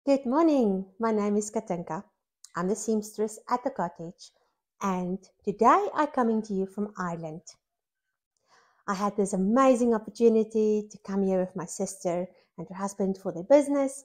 Good morning. My name is Katinka. I'm the seamstress at the cottage, and today I'm coming to you from Ireland. I had this amazing opportunity to come here with my sister and her husband for their business,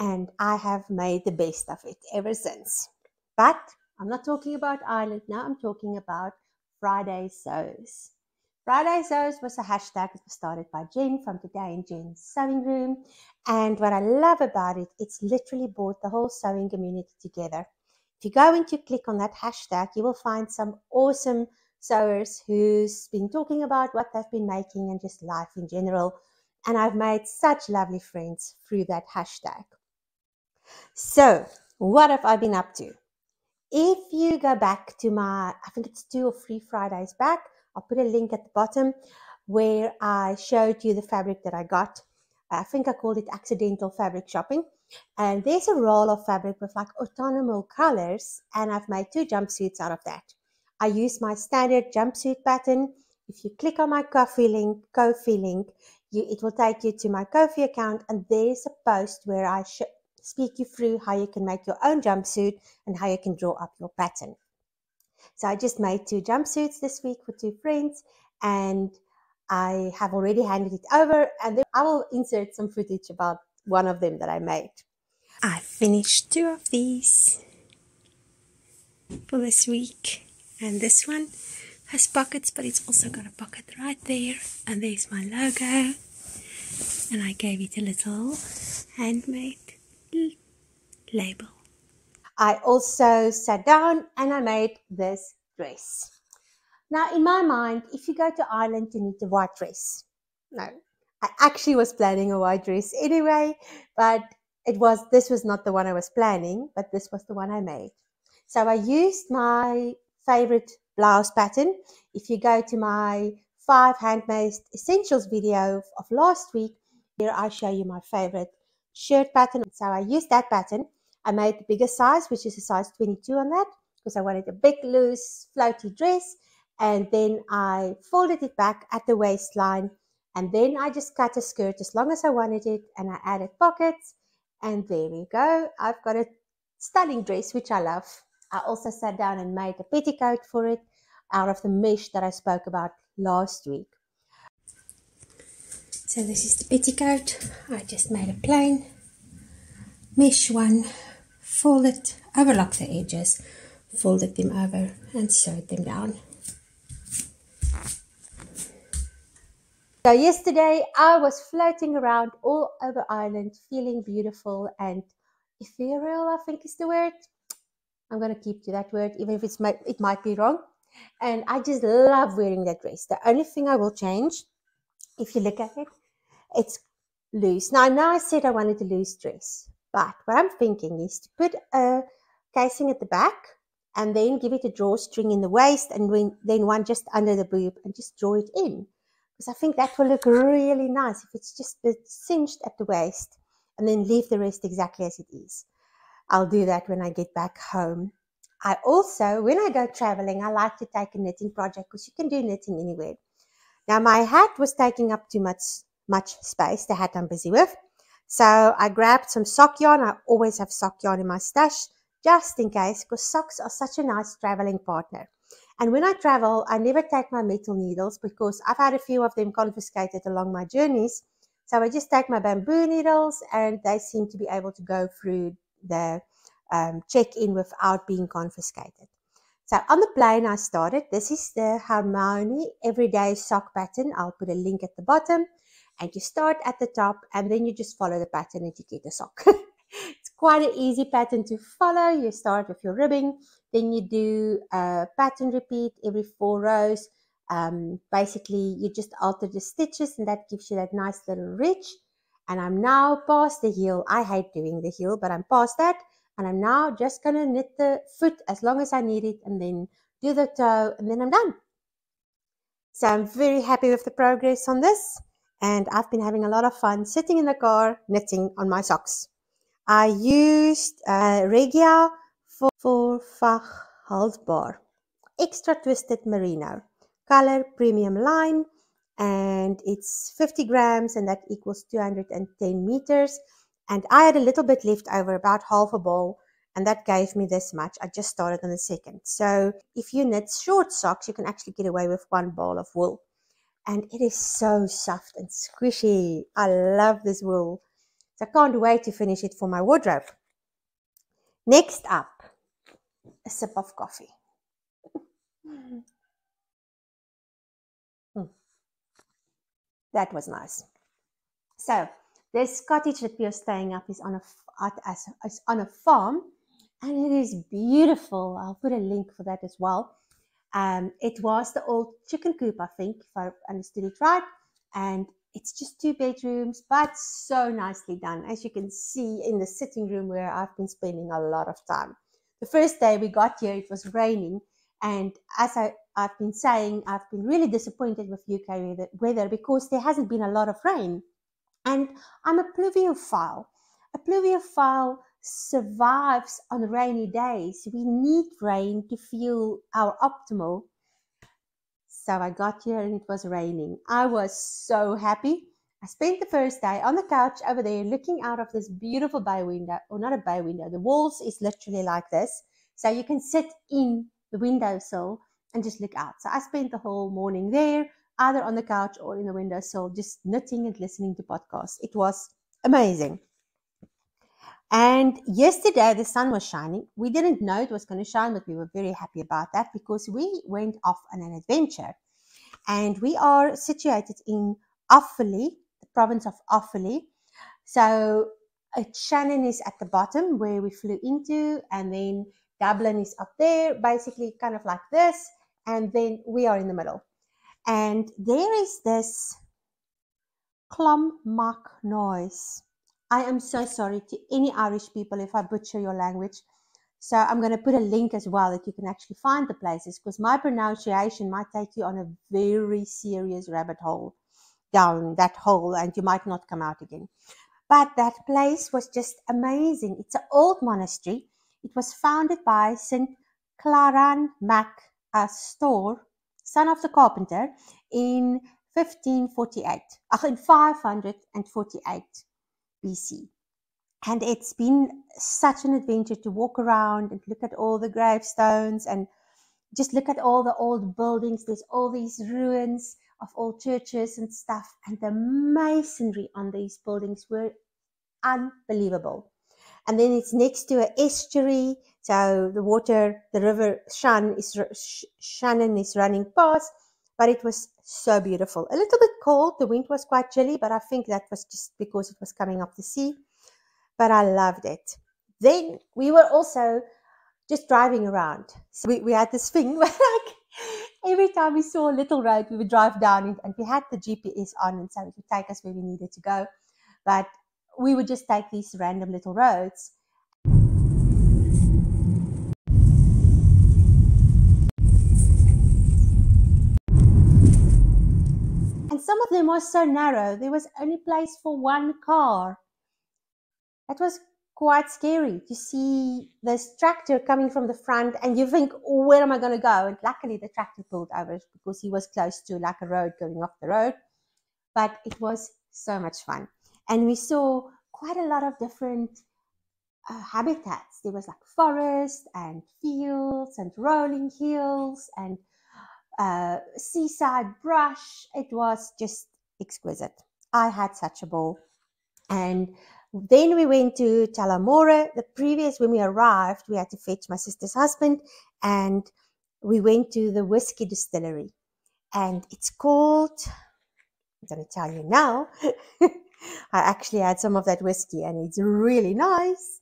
and I have made the best of it ever since. But I'm not talking about Ireland now, I'm talking about Friday Sews. Friday Sews was a hashtag that was started by Jen from Today in Jen's Sewing Room. And what I love about it, it's literally brought the whole sewing community together. If you go and you click on that hashtag, you will find some awesome sewers who's been talking about what they've been making and just life in general. And I've made such lovely friends through that hashtag. So, what have I been up to? If you go back to I think it's 2 or 3 Fridays back, I'll put a link at the bottom where I showed you the fabric that I got. I think I called it accidental fabric shopping. And there's a roll of fabric with like autumnal colors, and I've made 2 jumpsuits out of that. I use my standard jumpsuit pattern. If you click on my Ko-fi link, it will take you to my Ko-fi account, and there's a post where I speak you through how you can make your own jumpsuit and how you can draw up your pattern. So I just made 2 jumpsuits this week for 2 friends, and I have already handed it over, and then I will insert some footage about one of them that I made. I finished 2 of these for this week, and this one has pockets, but it's also got a pocket right there, and there's my logo, and I gave it a little handmade label. I also sat down and I made this dress. Now, in my mind, if you go to Ireland, you need a white dress. No, I actually was planning a white dress anyway, but this was not the one I was planning, but this was the one I made. So I used my favorite blouse pattern. If you go to my 5 handmade essentials video of last week, here I show you my favorite shirt pattern. So I used that pattern. I made the bigger size, which is a size 22 on that, because I wanted a big, loose, floaty dress. And then I folded it back at the waistline, and then I just cut a skirt as long as I wanted it, and I added pockets, and there we go. I've got a stunning dress, which I love. I also sat down and made a petticoat for it out of the mesh that I spoke about last week. So this is the petticoat. I just made a plain mesh one, folded, overlocked the edges, folded them over and sewed them down. So yesterday I was floating around all over Ireland, feeling beautiful and ethereal, I think is the word. I'm going to keep to that word, even if it might be wrong. And I just love wearing that dress. The only thing I will change, if you look at it, it's loose. Now I said I wanted a loose dress, but what I'm thinking is to put a casing at the back and then give it a drawstring in the waist, and then one just under the boob, and just draw it in. Because I think that will look really nice if it's just cinched at the waist, and then leave the rest exactly as it is. I'll do that when I get back home. I also, when I go traveling, I like to take a knitting project, because you can do knitting anywhere. Now, my hat was taking up too much space, the hat I'm busy with. So I grabbed some sock yarn. I always have sock yarn in my stash, just in case, because socks are such a nice traveling partner. And when I travel, I never take my metal needles, because I've had a few of them confiscated along my journeys. So I just take my bamboo needles, and they seem to be able to go through the check-in without being confiscated. So on the plane I started. This is the Harmony Everyday Sock pattern. I'll put a link at the bottom. And you start at the top, and then you just follow the pattern and you get a sock. It's quite an easy pattern to follow. You start with your ribbing, then you do a pattern repeat every 4 rows. Basically, you just alter the stitches, and that gives you that nice little ridge. And I'm now past the heel. I hate doing the heel, but I'm past that. And I'm now just going to knit the foot as long as I need it, and then do the toe, and then I'm done. So I'm very happy with the progress on this. And I've been having a lot of fun sitting in the car knitting on my socks. I used Regia for Fach Halsbar, extra twisted merino, color premium line, and it's 50 grams, and that equals 210 meters. And I had a little bit left over, about half a ball, and that gave me this much. I just started on the second. So if you knit short socks, you can actually get away with 1 ball of wool. And it is so soft and squishy. I love this wool. So I can't wait to finish it for my wardrobe. Next up, a sip of coffee. That was nice. So this cottage that we are staying up is on a farm, and it is beautiful. I'll put a link for that as well. It was the old chicken coop, I think, if I understood it right. And it's just 2 bedrooms, but so nicely done. As you can see in the sitting room where I've been spending a lot of time. The first day we got here, it was raining. And as I've been saying, I've been really disappointed with UK weather because there hasn't been a lot of rain. And I'm a pluviophile. A pluviophile survives on rainy days. We need rain to feel our optimal. So I got here and it was raining. I was so happy. I spent the first day on the couch over there looking out of this beautiful bay window, or not a bay window. The walls is literally like this. So you can sit in the windowsill and just look out. So I spent the whole morning there, either on the couch or in the windowsill, just knitting and listening to podcasts. It was amazing. And yesterday the sun was shining. We didn't know it was going to shine, but we were very happy about that because we went off on an adventure. And we are situated in Offaly, the province of Offaly. So Shannon is at the bottom where we flew into, and then Dublin is up there, basically kind of like this, and then we are in the middle. And there is this Clonmacnoise noise. I am so sorry to any Irish people if I butcher your language. So I'm going to put a link as well that you can actually find the places, because my pronunciation might take you on a very serious rabbit hole down that hole and you might not come out again. But that place was just amazing. It's an old monastery. It was founded by St. Claran Mac Astor, son of the carpenter, in 1548, in 548 BC. And it's been such an adventure to walk around and look at all the gravestones and just look at all the old buildings. There's all these ruins of old churches and stuff. And the masonry on these buildings were unbelievable. And then it's next to an estuary. So the water, the river Shannon is running past. But it was so beautiful. A little bit cold. The wind was quite chilly, but I think that was just because it was coming off the sea. But I loved it. Then we were also just driving around. So we had this thing where like every time we saw a little road, we would drive down it, and we had the GPS on, and so it would take us where we needed to go. But we would just take these random little roads. And some of them were so narrow, there was only place for 1 car. That was quite scary to see this tractor coming from the front, and you think, where am I going to go? And luckily the tractor pulled over because he was close to like a road going off the road. But it was so much fun. And we saw quite a lot of different habitats. There was like forest and fields and rolling hills and seaside brush. It was just exquisite. I had such a ball. And then we went to Tullamore. When we arrived, we had to fetch my sister's husband, and we went to the whiskey distillery. And it's called, I'm going to tell you now. I actually had some of that whiskey, and it's really nice.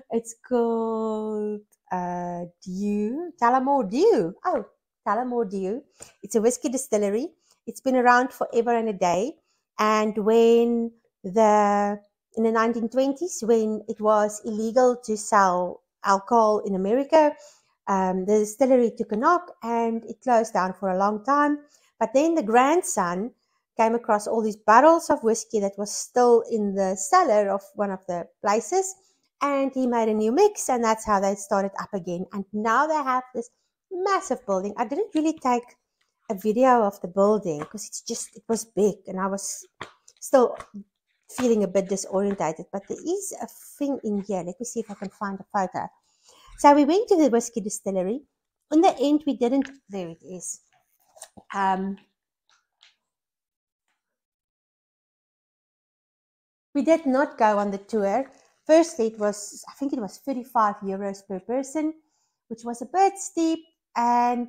It's called Tullamore Dew. Oh, Tullamore Dew. It's a whiskey distillery. It's been around forever and a day. And when in the 1920s, when it was illegal to sell alcohol in America, the distillery took a knock and it closed down for a long time. But then the grandson came across all these barrels of whiskey that was still in the cellar of one of the places, and he made a new mix, and that's how they started up again. And now they have this massive building. I didn't really take a video of the building because it was big, and I was still feeling a bit disorientated. But there is a thing in here. Let me see if I can find a photo. So we went to the whiskey distillery. In the end, we didn't. There it is. We did not go on the tour. Firstly, I think it was 35 euros per person, which was a bit steep, and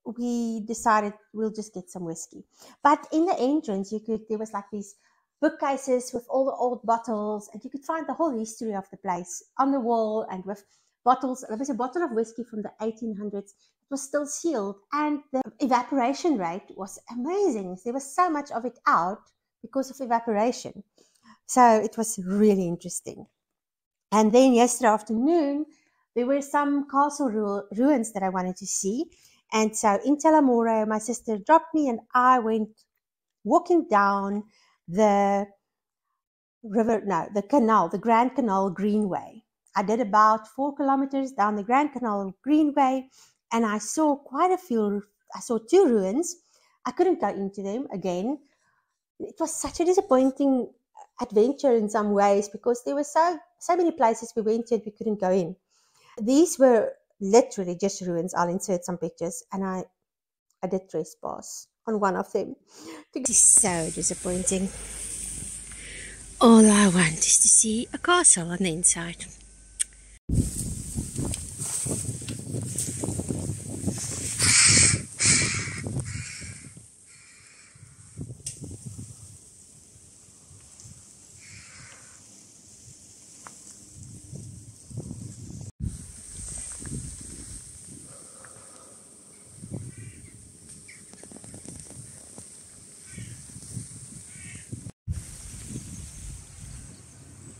we decided we'll just get some whiskey. But in the entrance, there was like these bookcases with all the old bottles, and you could find the whole history of the place on the wall, and with bottles. There was a bottle of whiskey from the 1800s. It was still sealed, and the evaporation rate was amazing. There was so much of it out because of evaporation. So it was really interesting. And then yesterday afternoon, there were some castle ruins that I wanted to see. And so in Talamore, my sister dropped me and I went walking down the canal, the Grand Canal Greenway. I did about 4 kilometers down the Grand Canal Greenway, and I saw I saw 2 ruins. I couldn't go into them again. It was such a disappointing adventure in some ways because there were so many places we went to and we couldn't go in. These were literally just ruins. I'll insert some pictures, and I did trespass on one of them. This is so disappointing. All I want is to see a castle on the inside.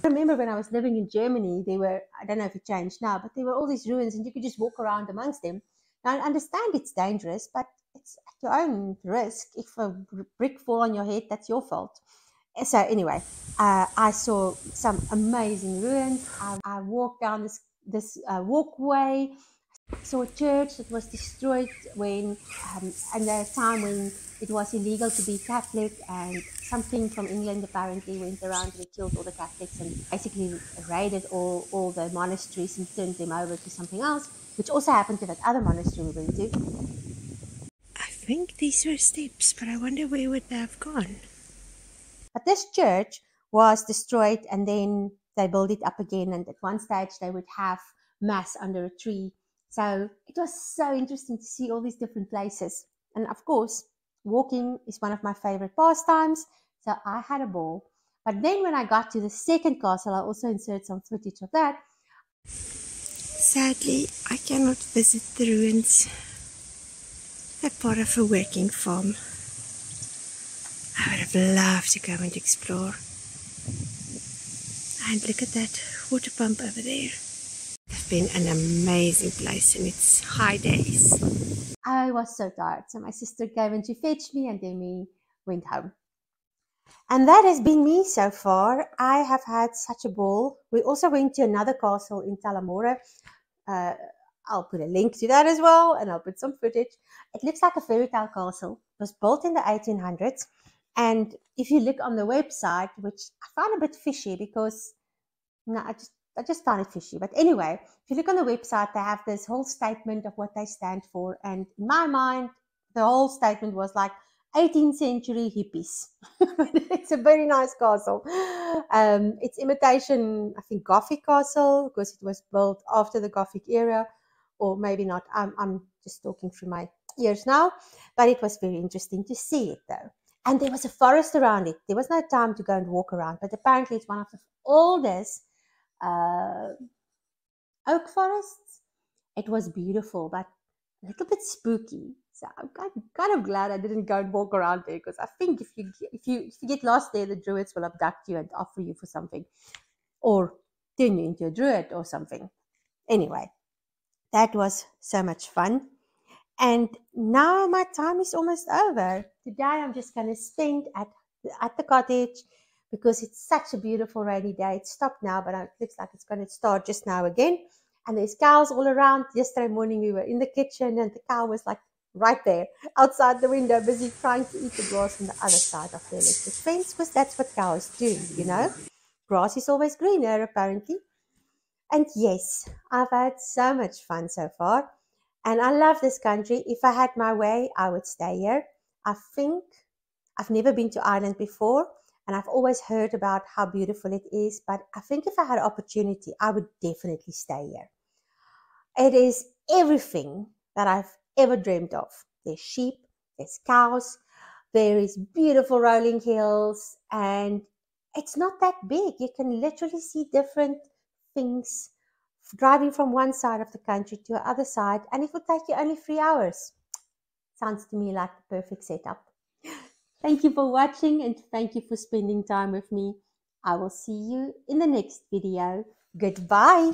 I remember when I was living in Germany, I don't know if it changed now, but there were all these ruins and you could just walk around amongst them. Now, I understand it's dangerous, but it's at your own risk. If a brick falls on your head, that's your fault. So anyway, I saw some amazing ruins. I walked down this walkway. I saw a church that was destroyed when, at the time when it was illegal to be Catholic, and something from England apparently went around and killed all the Catholics and basically raided all the monasteries and turned them over to something else, which also happened to that other monastery we went to. I think these were steps, but I wonder where would they have gone. But this church was destroyed and then they built it up again, and at one stage they would have mass under a tree. So it was so interesting to see all these different places. And of course, walking is one of my favorite pastimes, so I had a ball. But then when I got to the second castle, I also insert some footage of that. Sadly, I cannot visit the ruins. They're part of a working farm. I would have loved to go and explore. And look at that water pump over there. It's been an amazing place in its high days. I was so tired, so my sister came and she fetched me, and then we went home. And that has been me so far. I have had such a ball. We also went to another castle in Talamore. I'll put a link to that as well, and I'll put some footage. It looks like a fairy tale castle. It was built in the 1800s. And if you look on the website, which I found a bit fishy because I just found it fishy. But anyway, if you look on the website, they have this whole statement of what they stand for. And in my mind, the whole statement was like 18th century hippies. It's a very nice castle. It's imitation, I think, Gothic castle, because it was built after the Gothic era, or maybe not. I'm just talking through my ears now. But it was very interesting to see it, though. And there was a forest around it. There was no time to go and walk around, but apparently it's one of the oldest oak forests. It was beautiful, but a little bit spooky. So I'm kind of glad I didn't go and walk around there, because I think if you get lost there, the druids will abduct you and offer you for something, or turn you into a druid or something. Anyway, that was so much fun. And now my time is almost over. Today I'm just going to spend at the cottage, because it's such a beautiful rainy day. It stopped now, but it looks like it's going to start just now again. And there's cows all around. Yesterday morning we were in the kitchen and the cow was like right there, outside the window, busy trying to eat the grass on the other side of the electric fence, because that's what cows do, you know. Grass is always greener, apparently. And yes, I've had so much fun so far. And I love this country. If I had my way, I would stay here. I think I've never been to Ireland before, and I've always heard about how beautiful it is. But I think if I had an opportunity, I would definitely stay here. It is everything that I've ever dreamed of. There's sheep, there's cows, there is beautiful rolling hills, and it's not that big. You can literally see different things driving from one side of the country to the other side, and it would take you only 3 hours. Sounds to me like the perfect setup. Thank you for watching, and thank you for spending time with me. I will see you in the next video. Goodbye.